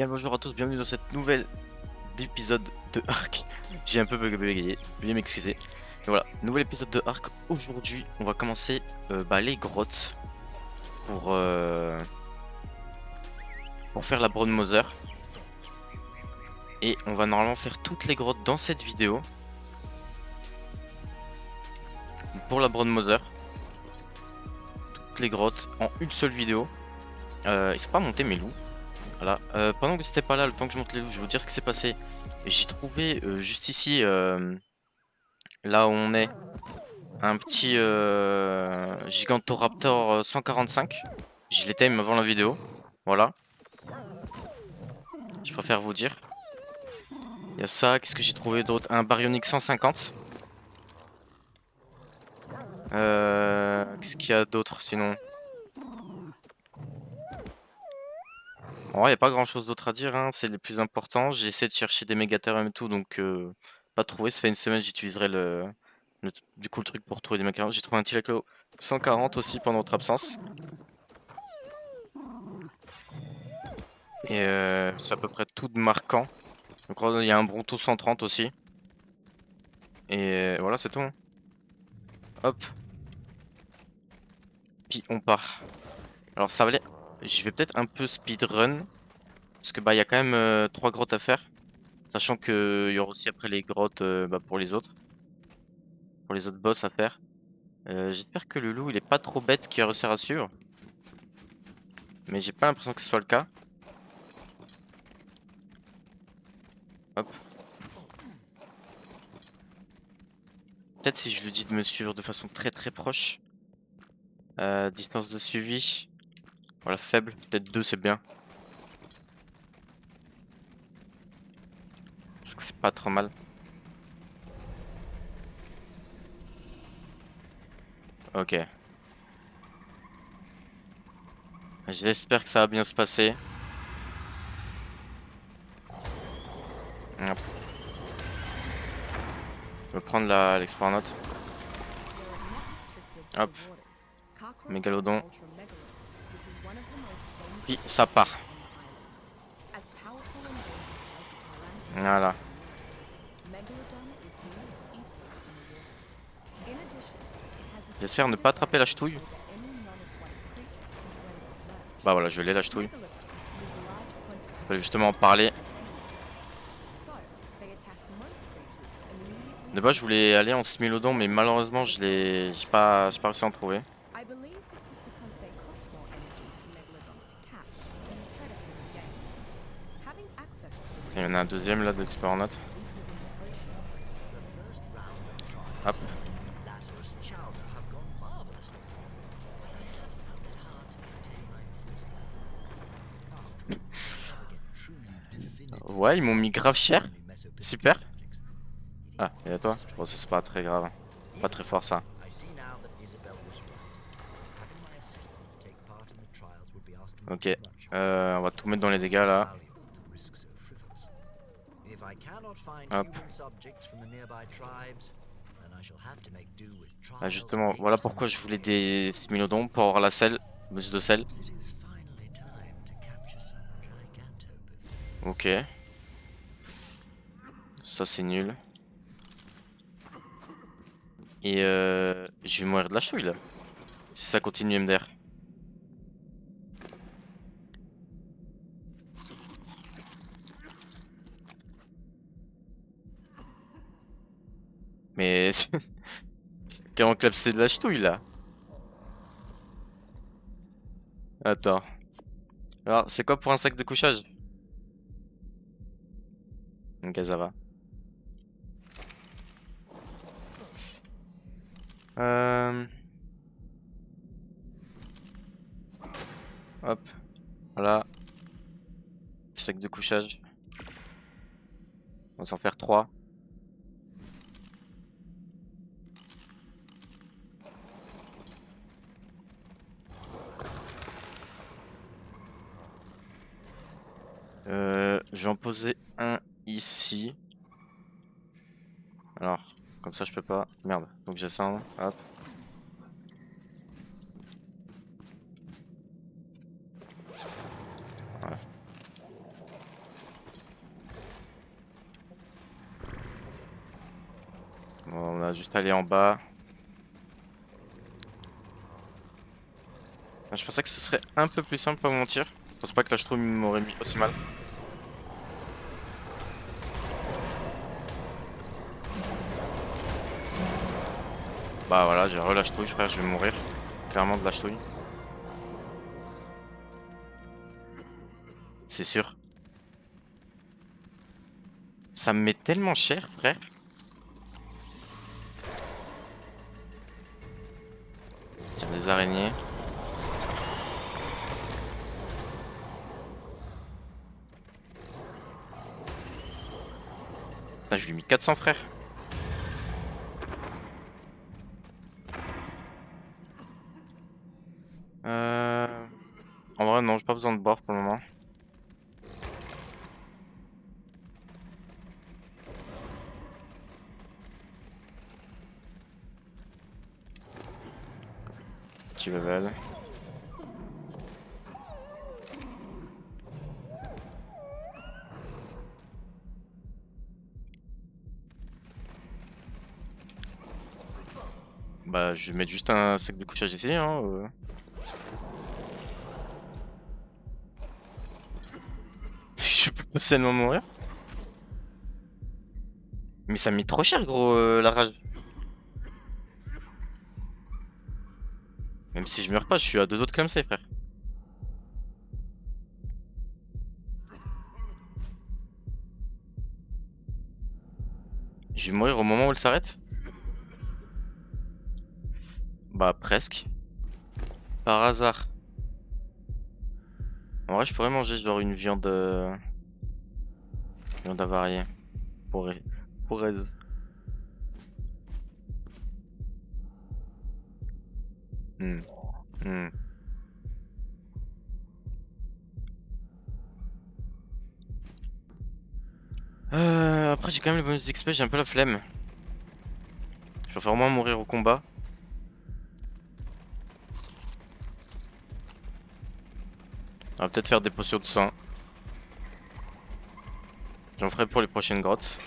bien bonjour à tous, bienvenue dans cette nouvelle épisode de Ark. J'ai un peu bégayé, veuillez m'excuser. Mais voilà, nouvel épisode de Ark. Aujourd'hui, on va commencer les grottes pour, pour faire la Brown Mother. Et on va normalement faire toutes les grottes dans cette vidéo. Pour la Brown Mother. Toutes les grottes en une seule vidéo. Ils sont pas montés mes loups. Voilà. Pendant que c'était pas là, le temps que je monte les loups, je vais vous dire ce qui s'est passé. J'ai trouvé juste ici, là où on est, un petit Gigantoraptor 145. Je l'ai time avant la vidéo. Voilà. Je préfère vous dire. Il y a ça. Qu'est-ce que j'ai trouvé d'autre? Un Baryonyx 150. Qu'est-ce qu'il y a d'autre sinon? En vrai, il n'y a pas grand chose d'autre à dire, hein. C'est le plus important. J'ai essayé de chercher des mégatherium et tout, donc pas trouvé. Ça fait une semaine, j'utiliserai du coup le truc pour trouver des mégatherium. J'ai trouvé un Tilaclo 140 aussi pendant votre absence. Et c'est à peu près tout de marquant. Donc il y a un Bronto 130 aussi. Et voilà, c'est tout, hein. Hop. Puis on part. Alors ça valait. Je vais peut-être un peu speedrun. Parce que il y a quand même 3 grottes à faire. Sachant qu'il y aura aussi après les grottes pour les autres. Pour les autres boss à faire. J'espère que le loup il est pas trop bête qui va réussir à suivre. Mais j'ai pas l'impression que ce soit le cas. Hop. Peut-être si je lui dis de me suivre de façon très très proche. Distance de suivi. Voilà, faible. Peut-être 2 c'est bien. Je trouve que c'est pas trop mal. Ok. J'espère que ça va bien se passer. Hop. Je vais prendre l'export note. Hop. Mégalodon. Puis ça part. Voilà. J'espère ne pas attraper la ch'touille. Bah voilà, je l'ai la ch'touille. Je voulais justement en parler. De base, je voulais aller en Smilodon, mais malheureusement, j'ai pas réussi à en trouver. Il y en a un deuxième là d'expert note. Hop. Ouais, ils m'ont mis grave cher. Super. Ah, et à toi? Bon, ça c'est pas très grave. Pas très fort ça. Ok. On va tout mettre dans les dégâts là. Hop. Ah, justement, voilà pourquoi je voulais des Smilodons pour avoir la selle, boost de sel. Ok. Ça c'est nul. Et je vais mourir de la chouille là. Si ça continue MDR. Mais quel enclave c'est de la ch'touille là. Attends. Alors c'est quoi pour un sac de couchage? Ok, ça va. Hop. Voilà. Sac de couchage. On va s'en faire 3. Je vais en poser un ici. Alors, comme ça je peux pas. Merde, donc j'ai ça. Hop. Voilà. juste aller en bas. Je pensais que ce serait un peu plus simple, pas vous mentir. Je pense pas que la m'aurait mis aussi mal. Bah voilà, j'ai relâche trouille frère, je vais mourir. Clairement de lâche trouille. C'est sûr. Ça me met tellement cher frère. Tiens, des araignées. Putain, je lui ai mis 400 frère. En vrai non, j'ai pas besoin de bord pour le moment. Petit level. Bah je vais mettre juste un sac de couchage ici hein. Je peux potentiellement mourir. Mais ça me met trop cher gros la rage. Même si je meurs pas, je suis à 2 autres comme ça frère. Je vais mourir au moment où elle s'arrête. Bah presque. Par hasard. En vrai je pourrais manger genre une viande viande avariée. Pour aise. Hmm. Hmm. Après j'ai quand même le bonus d'XP, j'ai un peu la flemme. Je préfère au moins mourir au combat. On va peut-être faire des potions de soin. J'en ferai pour les prochaines grottes.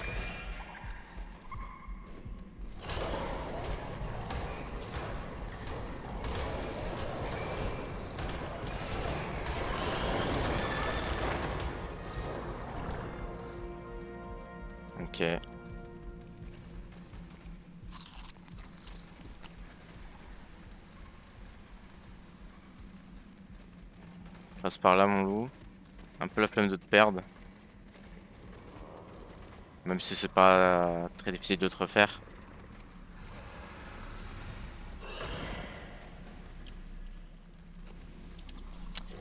Ok. Passe par là mon loup. Un peu la flemme de te perdre. Même si c'est pas très difficile de te refaire.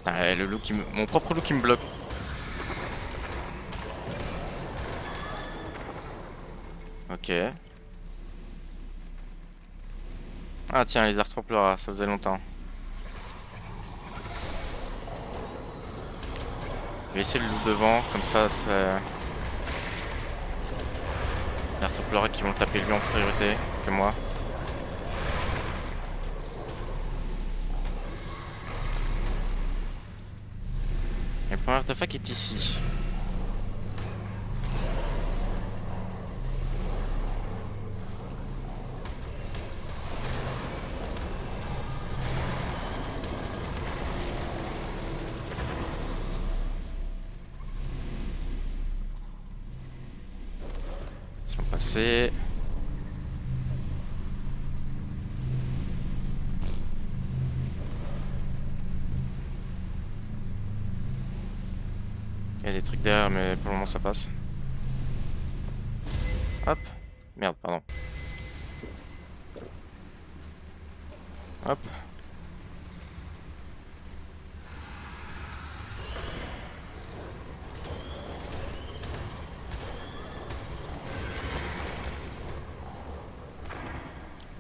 Ah, le loup qui me... Mon propre loup qui me bloque. Ok. Ah tiens, les arthropleurs, ça faisait longtemps. Je vais essayer le loup devant, comme ça, c'est... Les arthropleurs qui vont taper lui en priorité que moi. Et le premier artefact est ici. Ils sont passés. Il y a des trucs derrière, mais pour le moment ça passe. Hop. Merde, pardon. Hop.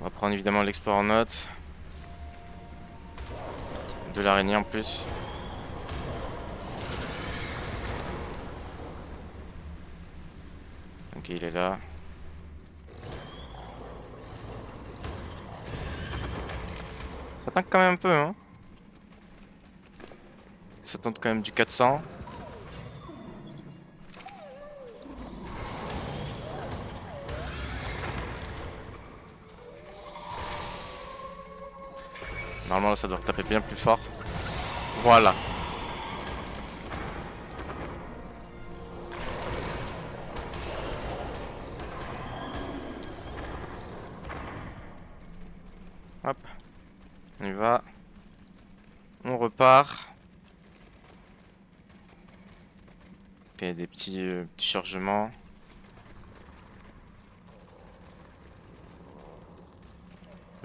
On va prendre évidemment l'export en note. De l'araignée en plus. Ok, il est là. Ça tank quand même un peu, hein. Ça tente quand même du 400. Normalement là ça doit taper bien plus fort. Voilà. Hop. On y va. On repart. Ok, des petits chargements.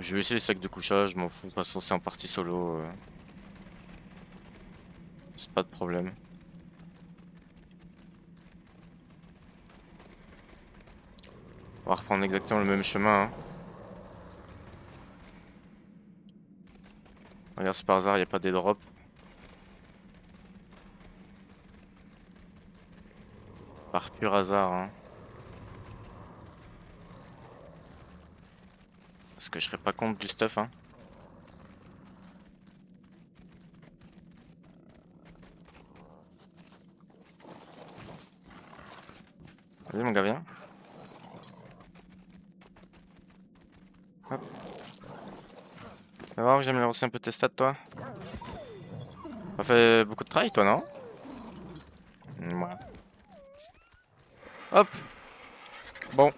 Je vais essayer les sacs de couchage, je m'en fous. De toute façon, c'est en partie solo. C'est pas de problème. On va reprendre exactement le même chemin. Hein. Regarde, si par hasard, il n'y a pas des drops. Par pur hasard. Hein. Parce que je serais pas contre du stuff. Hein. Vas-y, mon gars, viens. Hop. Va voir, j'aime lancer un peu tes stats, toi. T'as fait beaucoup de travail, toi, non? Ouais. Hop. Bon.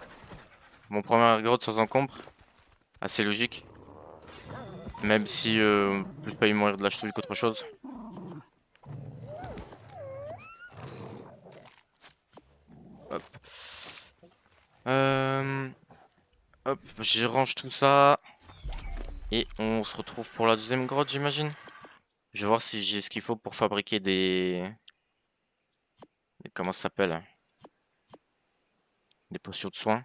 Mon premier grotte sans encombre. Assez logique. Même si plus pas y mourir de la ch'touille qu'autre chose. Hop. Hop, j'y range tout ça. Et on se retrouve pour la deuxième grotte, j'imagine. Je vais voir si j'ai ce qu'il faut pour fabriquer comment ça s'appelle? Des potions de soins.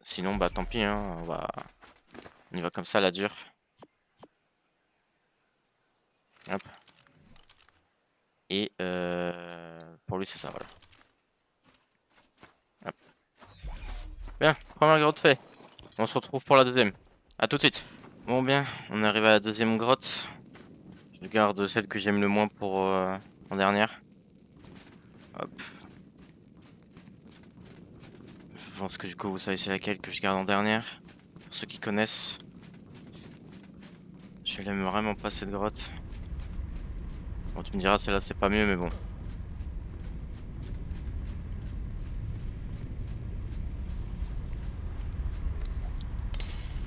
Sinon, bah tant pis, hein. On y va comme ça, la dure. Hop. Et pour lui, c'est ça, voilà. Hop. Bien, première grotte fait. On se retrouve pour la deuxième. A tout de suite. Bon, bien, on arrive à la deuxième grotte. Je garde celle que j'aime le moins pour en dernière. Hop. Je pense que du coup, vous savez c'est laquelle que je garde en dernière. Pour ceux qui connaissent. Je l'aime vraiment pas cette grotte. Bon, tu me diras, celle-là c'est pas mieux, mais bon.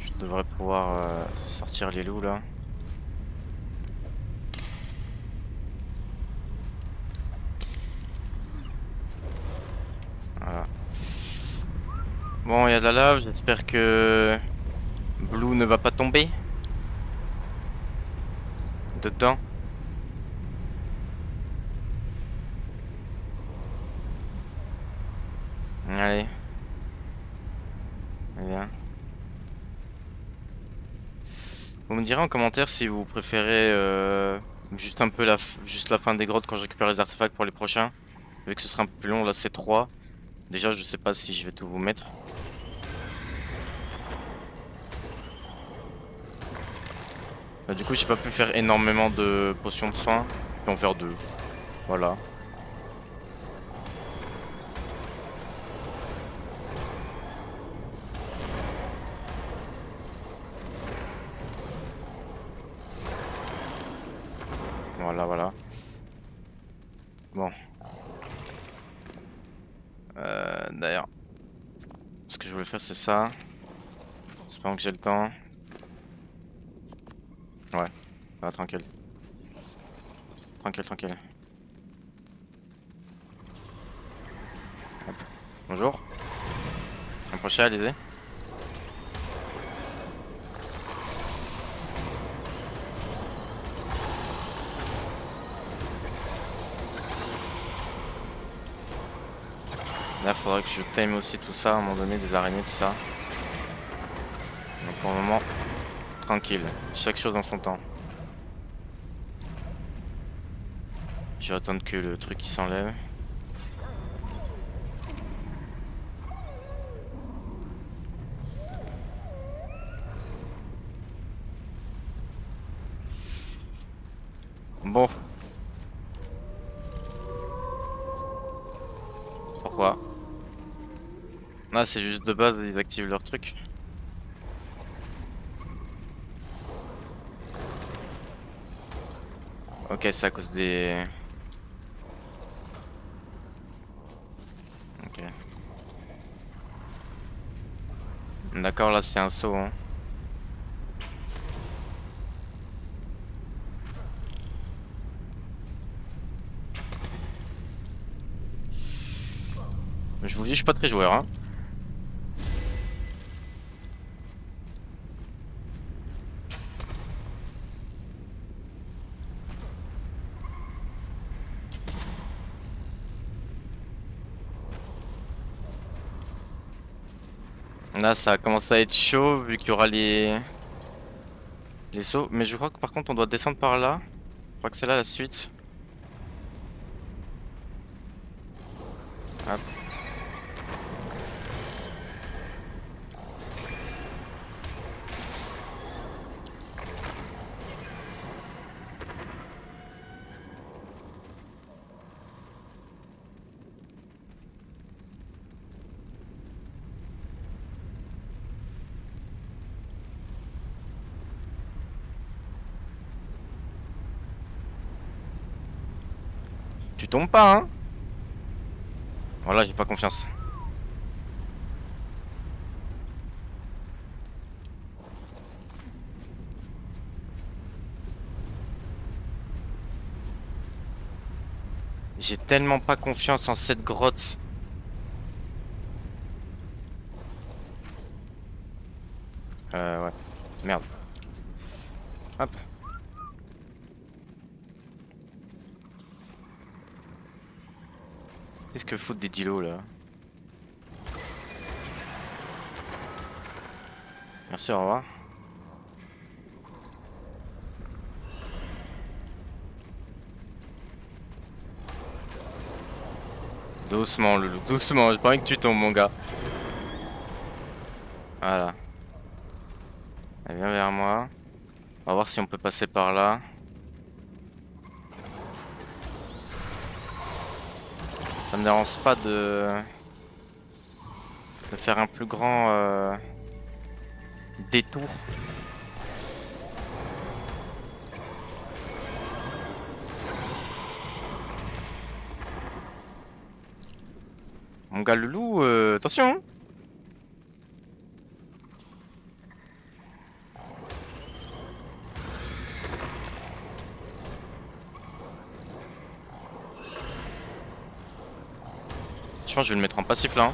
Je devrais pouvoir sortir les loups là. Voilà. Bon, il y a de la lave, j'espère que Blue ne va pas tomber dedans. Allez. Viens. Vous me direz en commentaire si vous préférez juste un peu juste la fin des grottes quand je récupère les artefacts pour les prochains. Vu que ce sera un peu plus long, là c'est 3. Déjà je sais pas si je vais tout vous mettre. Bah, du coup j'ai pas pu faire énormément de potions de soins. Je peux en faire 2. Voilà. Voilà, voilà. Bon. D'ailleurs, ce que je voulais faire c'est ça. Espérons que j'ai le temps. Ouais, va tranquille. Tranquille, tranquille. Hop. Bonjour. Approchez, allez-y. Là, faudrait que je time aussi tout ça à un moment donné, des araignées, tout ça. Donc pour le moment, tranquille. Chaque chose en son temps. Je vais attendre que le truc il s'enlève. Bon. Pourquoi? Ah, c'est juste de base, ils activent leur truc. Ok, c'est à cause des... Ok. D'accord, là c'est un saut. Hein. Je vous dis, je suis pas très joueur. Hein. Là, ça a commencé à être chaud vu qu'il y aura les sauts. Mais je crois que par contre, on doit descendre par là. Je crois que c'est là la suite. Hop. Tu tombes pas, hein? Voilà, j'ai pas confiance. J'ai tellement pas confiance en cette grotte. Ouais. Merde. Hop. Qu'est-ce que foutent des dilos là? Merci, au revoir. Doucement, Loulou, doucement. J'ai pas envie que tu tombes, mon gars. Voilà. Elle vient vers moi. On va voir si on peut passer par là. Ça me dérange pas de faire un plus grand détour. Mon gars Loulou, attention. Hein. Je pense que je vais le mettre en passif là.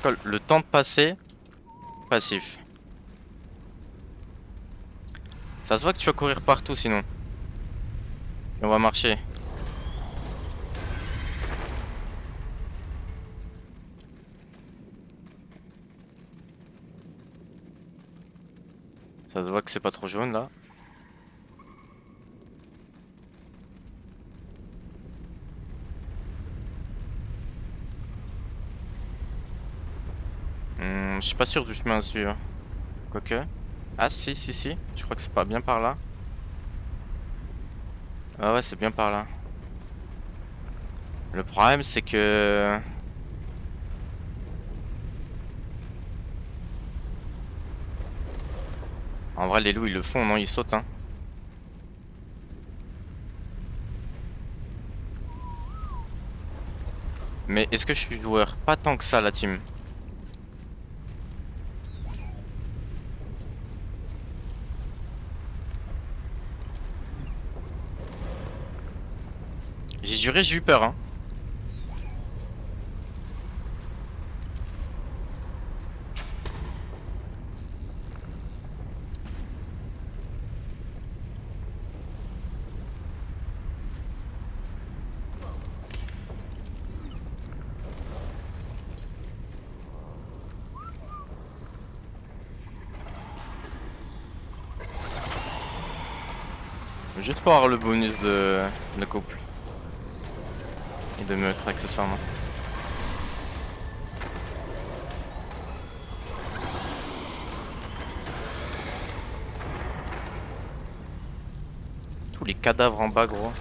Hein. Le temps de passer, passif. Ça se voit que tu vas courir partout sinon. Et on va marcher. Ça se voit que c'est pas trop jaune là. Je suis pas sûr du chemin à suivre. Quoique. Ah si, si, si. Je crois que c'est pas bien par là. Ah ouais, c'est bien par là. Le problème c'est que... En vrai les loups ils le font, non ils sautent hein. Mais est-ce que je suis joueur? Pas tant que ça la team. J'ai juré, j'ai eu peur hein. Juste pour avoir le bonus de couple. Et de meurtre accessoirement. Tous les cadavres en bas gros.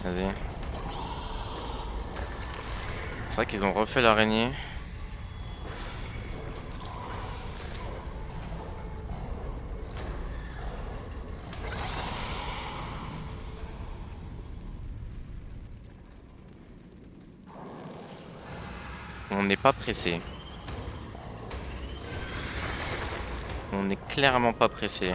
Vas-y. vrai qu'ils ont refait l'araignée. On n'est pas pressé. On n'est clairement pas pressé.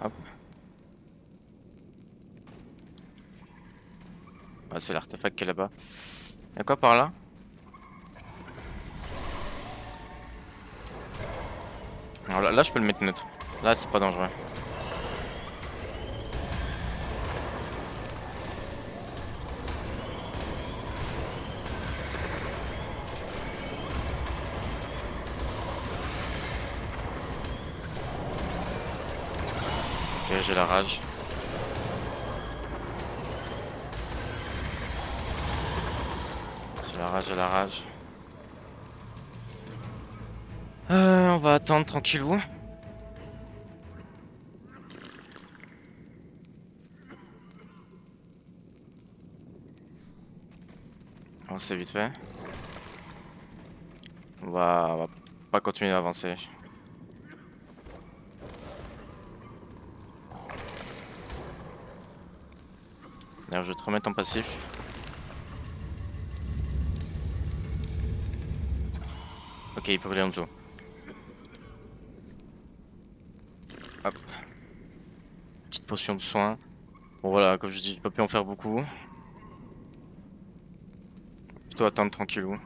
Hop. Ah, c'est l'artefact qui est là-bas. Y'a quoi par là? Alors là, je peux le mettre neutre. Là, c'est pas dangereux. Ok, j'ai la rage. J'ai la rage, j'ai la rage. On va attendre tranquillou. On sait vite fait. On va pas continuer d'avancer. D'ailleurs, je vais te remettre en passif. Ok, il peut aller en dessous. Hop. Petite potion de soin. Bon voilà, comme je dis, j'ai pas pu en faire beaucoup. Plutôt attendre tranquillou.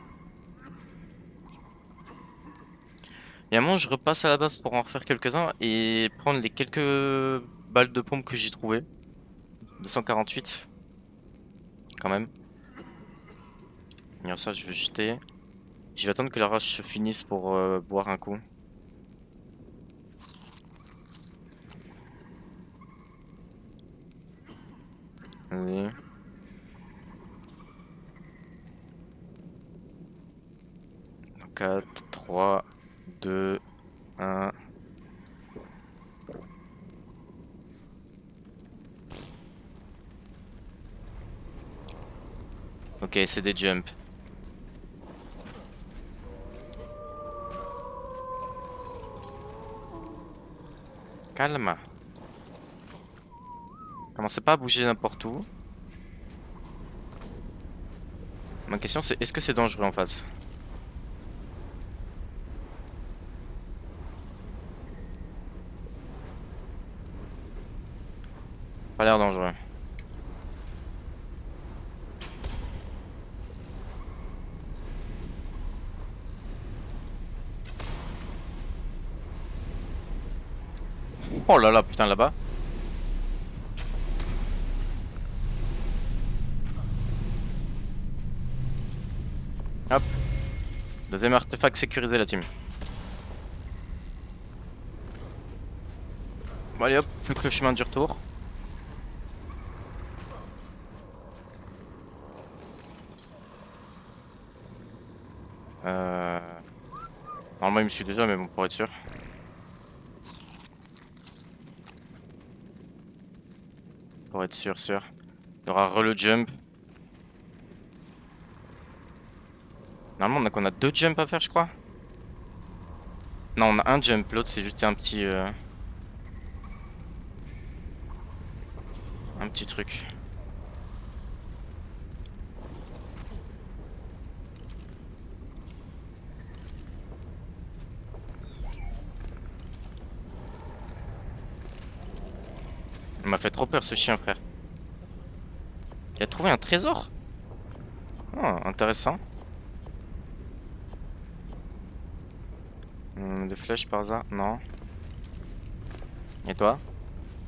Et à un moment, je repasse à la base pour en refaire quelques-uns et prendre les quelques balles de pompe que j'ai trouvées. 248. Quand même. Et ça, je vais jeter. Je vais attendre que la rage se finisse pour boire un coup. Allez. 4, 3, 2, 1. Ok, c'est des jumps. Calme. Commencez pas à bouger n'importe où. Ma question c'est, est-ce que c'est dangereux en face? Pas l'air dangereux. Oh là là, putain, là-bas. Hop. Deuxième artefact sécurisé, la team. Bon, allez hop, plus que le chemin du retour. Normalement, il me suit déjà, mais bon, pour être sûr. Pour être sûr, sûr. Il y aura re le jump. Normalement, on a deux jumps à faire, je crois. Non, on a un jump, l'autre c'est juste un petit truc. Il m'a fait trop peur ce chien, frère. Il a trouvé un trésor. Oh, intéressant. Des flèches par hasard? Non. Et toi?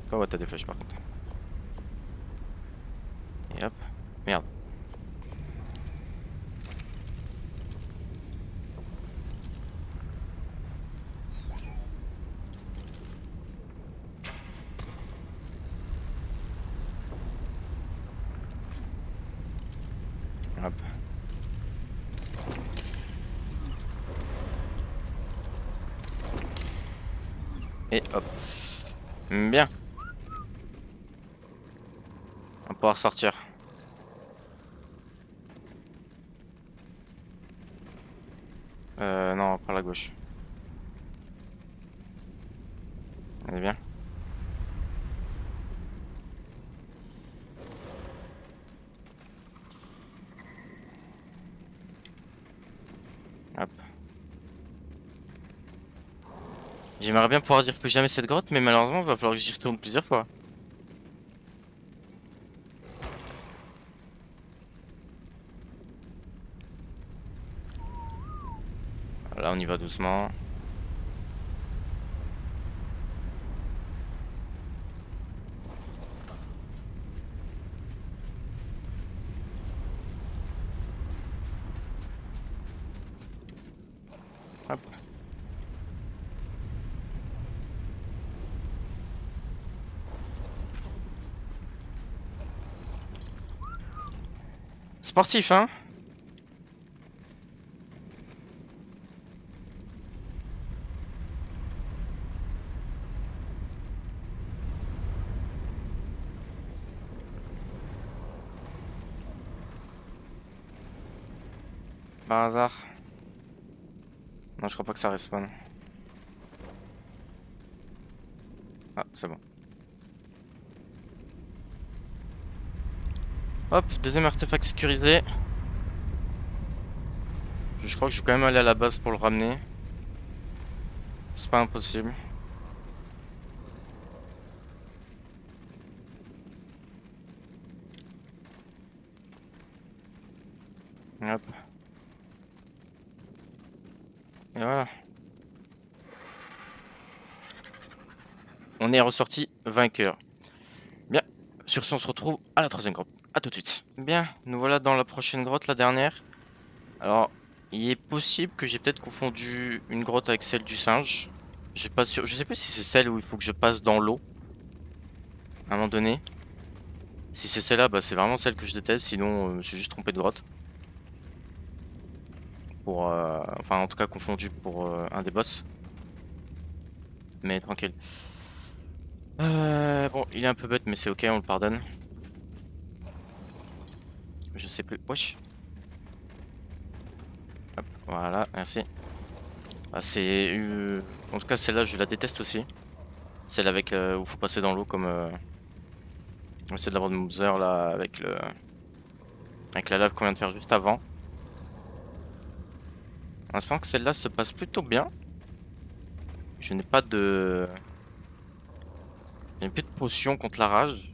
Toi, ouais, t'as des flèches par contre. Et hop. Merde. Et hop. Bien. On va pouvoir sortir. Non, par la gauche. On est bien. Hop. J'aimerais bien pouvoir dire plus jamais cette grotte, mais malheureusement, il va falloir que j'y retourne plusieurs fois. Là, on y va doucement. Hop. Sportif, hein? Par hasard. Non, je crois pas que ça respawn. Ah, c'est bon. Hop, deuxième artefact sécurisé. Je crois que je vais quand même aller à la base pour le ramener. C'est pas impossible. Hop. Et voilà. On est ressorti vainqueur. Bien. Sur ce, on se retrouve à la troisième grotte. A tout de suite. Bien, nous voilà dans la prochaine grotte, la dernière. Alors, il est possible que j'ai peut-être confondu une grotte avec celle du singe. Je suis pas sûr. Je sais pas si c'est celle où il faut que je passe dans l'eau. À un moment donné. Si c'est celle-là, bah c'est vraiment celle que je déteste. Sinon, je suis juste trompé de grotte. Pour, enfin, en tout cas, confondu pour un des boss. Mais tranquille. Bon, il est un peu bête, mais c'est ok, on le pardonne. Je sais plus. Wesh. Hop, voilà, merci. Ah, c'est. En tout cas, celle-là, je la déteste aussi. Celle avec où faut passer dans l'eau comme. Celle de la Mother là, avec le. Avec la lave qu'on vient de faire juste avant. En espérant que celle-là se passe plutôt bien. Je n'ai pas de. Je n'ai plus de potion contre la rage.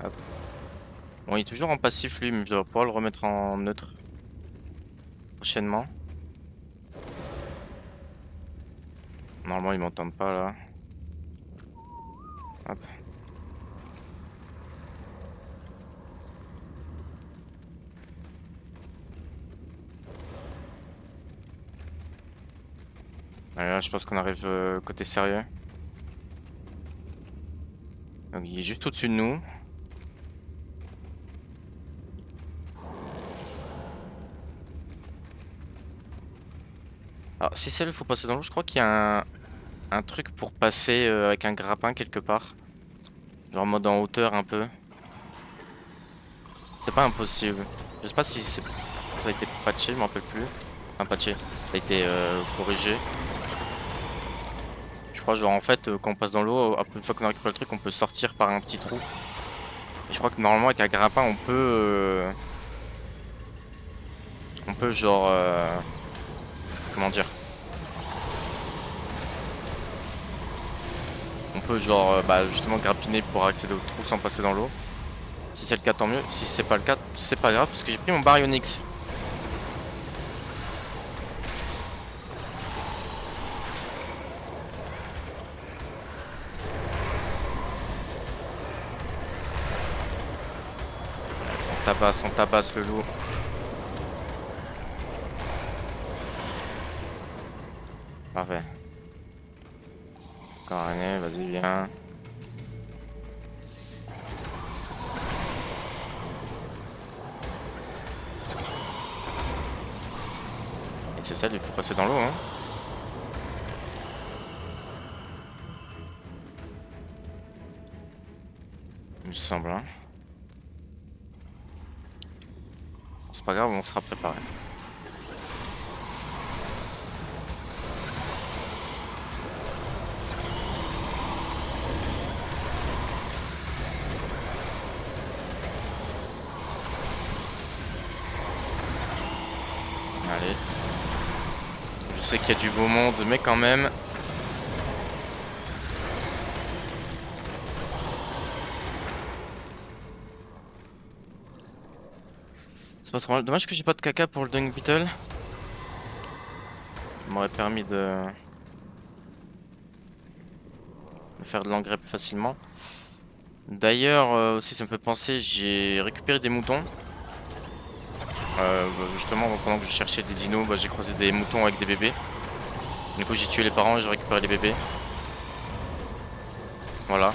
Hop. Bon, il est toujours en passif lui, mais je dois pouvoir le remettre en neutre prochainement. Normalement, il m'entend pas là. Hop. Allez, là, je pense qu'on arrive côté sérieux. Donc, il est juste au-dessus de nous. Alors, si c'est là, il faut passer dans l'eau. Je crois qu'il y a un truc pour passer avec un grappin quelque part. Genre en mode en hauteur un peu. C'est pas impossible. Je sais pas si ça a été patché, je m'en rappelle plus. Enfin, patché. Ça a été corrigé. Je crois, genre en fait, quand on passe dans l'eau, après une fois qu'on a récupéré le truc, on peut sortir par un petit trou. Et je crois que normalement, avec un grappin, on peut. On peut, genre. Comment dire? On peut, genre, bah, justement, grappiner pour accéder au trou sans passer dans l'eau. Si c'est le cas, tant mieux. Si c'est pas le cas, c'est pas grave, parce que j'ai pris mon baryonyx. On tabasse le loup. Parfait. Encore un nez, vas-y, viens. c'est ça, il faut passer dans l'eau, hein. Il me semble, hein. C'est pas grave, on sera préparé. Allez. Je sais qu'il y a du beau monde, mais quand même. C'est pas trop mal. Dommage que j'ai pas de caca pour le Dung Beetle. Ça m'aurait permis de faire de l'engrais plus facilement. D'ailleurs, aussi ça me fait penser, j'ai récupéré des moutons. Justement, pendant que je cherchais des dinos, j'ai croisé des moutons avec des bébés. Du coup, j'ai tué les parents et j'ai récupéré les bébés. Voilà.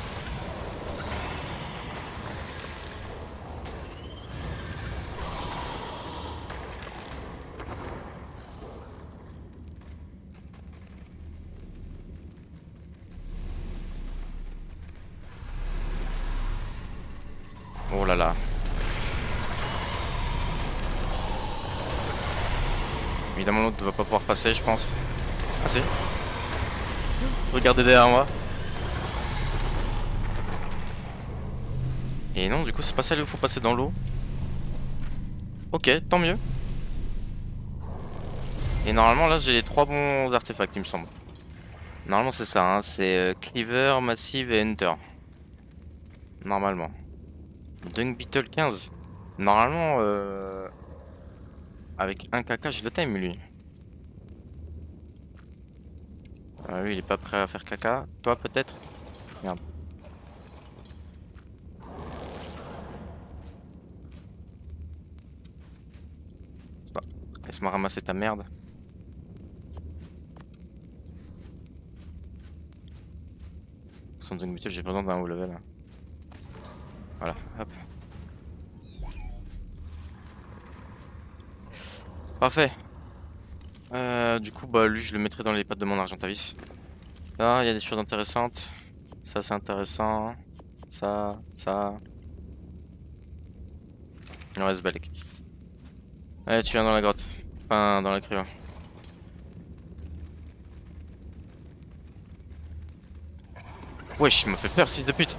Oh là là. Évidemment, l'autre ne va pas pouvoir passer, je pense. Ah si. Regardez derrière moi. Et non, du coup, c'est pas ça, il faut passer dans l'eau. Ok, tant mieux. Et normalement, là, j'ai les 3 bons artefacts, il me semble. Normalement, c'est ça, hein. C'est Cleaver, Massive et Hunter. Normalement. Dung Beetle 15. Normalement, avec un caca, je le time, lui. Lui, il est pas prêt à faire caca. Toi, peut-être? Merde. Ça. Laisse-moi ramasser ta merde. Son Dung Beetle, j'ai besoin d'un haut level. Voilà, hop. Parfait. Du coup, lui, je le mettrai dans les pattes de mon Argentavis. Là, il y a des choses intéressantes. Ça, c'est intéressant. Ça. Il en reste Balek. Allez, tu viens dans la grotte. Enfin, dans la crue. Wesh, il m'a fait peur, fils de pute.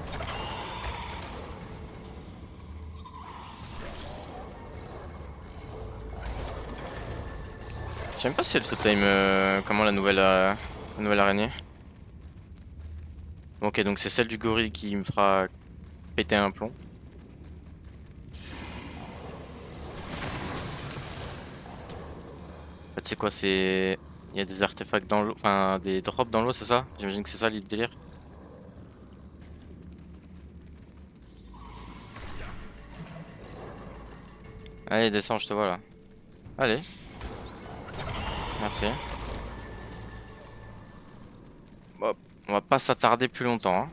Je sais même pas si elle se time comment la nouvelle araignée. Ok, donc c'est celle du gorille qui me fera péter un plomb. En fait, c'est quoi? C'est. Il y a des artefacts dans l'eau. Enfin, des drops dans l'eau, c'est ça? J'imagine que c'est ça le délire. Allez, descends, je te vois là. Allez, merci. Bon, on va pas s'attarder plus longtemps, hein.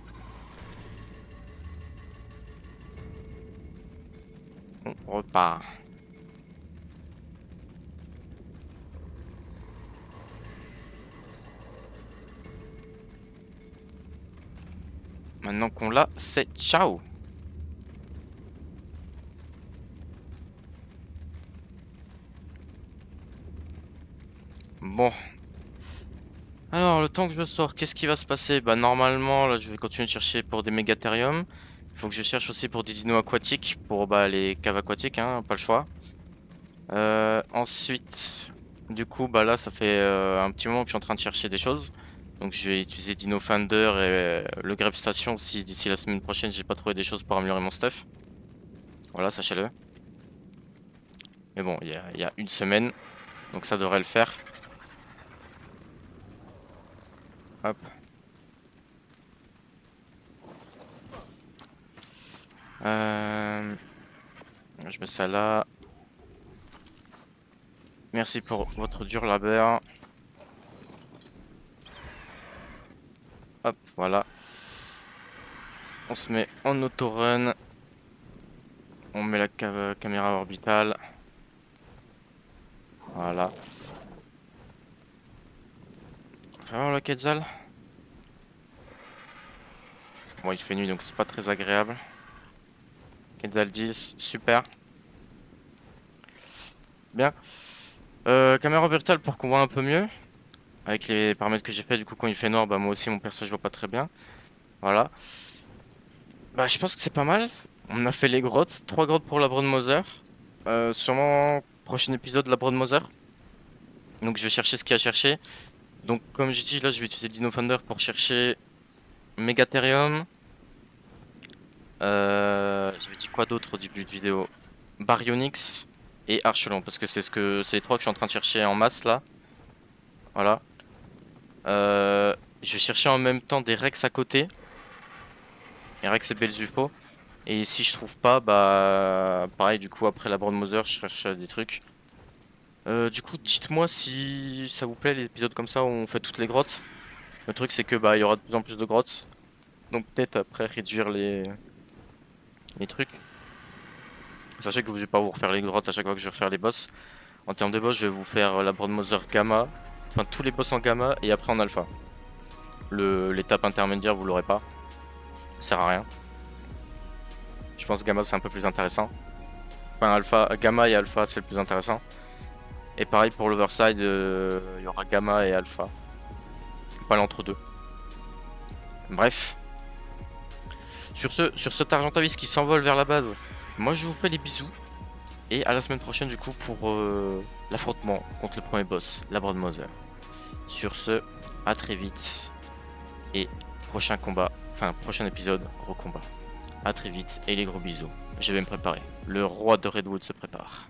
On repart. Maintenant qu'on l'a, c'est ciao. Bon. Alors, le temps que je sors, qu'est-ce qui va se passer? Bah, normalement, là, je vais continuer de chercher pour des mégathériums. Il faut que je cherche aussi pour des dinos aquatiques, pour les caves aquatiques, hein, pas le choix. Ensuite, du coup, là, ça fait un petit moment que je suis en train de chercher des choses. Donc, je vais utiliser Dino Finder et le Grep Station si d'ici la semaine prochaine, j'ai pas trouvé des choses pour améliorer mon stuff. Voilà, sachez-le. Mais bon, il y a une semaine, donc ça devrait le faire. Hop. Je mets ça là. Merci pour votre dur labeur. Hop, voilà. On se met en auto-run. On met la caméra orbitale. Voilà. Oh le Quetzal. Bon, il fait nuit donc c'est pas très agréable. Quetzal 10, super. Bien. Caméra virtuelle pour qu'on voit un peu mieux. Avec les paramètres que j'ai fait, du coup, quand il fait noir, bah moi aussi, mon perso, je vois pas très bien. Voilà. Bah, je pense que c'est pas mal. On a fait les grottes. 3 grottes pour la Brown Mother. Sûrement, prochain épisode, la Brown Mother. Donc, je vais chercher ce qu'il y a à chercher. Donc, comme j'ai dit, là, je vais utiliser Dino Thunder pour chercher Megatherium. J'avais dit quoi d'autre au début de vidéo? Baryonyx et Archelon, parce que c'est les trois que je suis en train de chercher en masse là. Voilà. Je vais chercher en même temps des Rex à côté. Et Rex et Belzufo. Et si je trouve pas, bah pareil, du coup après la Brown Mother, je cherche des trucs. Du coup, dites-moi si ça vous plaît les épisodes comme ça où on fait toutes les grottes. Le truc c'est que bah il y aura de plus en plus de grottes. Donc peut-être après réduire les trucs. Sachez que je vais pas vous refaire les grottes à chaque fois que je vais refaire les boss. En termes de boss, je vais vous faire la Brown Mother Gamma. Enfin tous les boss en Gamma et après en Alpha. L'étape intermédiaire vous l'aurez pas. Ça sert à rien. Je pense Gamma c'est un peu plus intéressant. Enfin Alpha, Gamma et Alpha c'est le plus intéressant. Et pareil pour l'Overside, il y aura Gamma et Alpha. Pas l'entre-deux. Bref. Sur cet Argentavis qui s'envole vers la base, moi je vous fais les bisous. Et à la semaine prochaine du coup pour l'affrontement contre le premier boss, la Brown Mother. Sur ce, à très vite. Et prochain combat, enfin prochain épisode, gros combat. À très vite et les gros bisous. Je vais me préparer. Le roi de Redwood se prépare.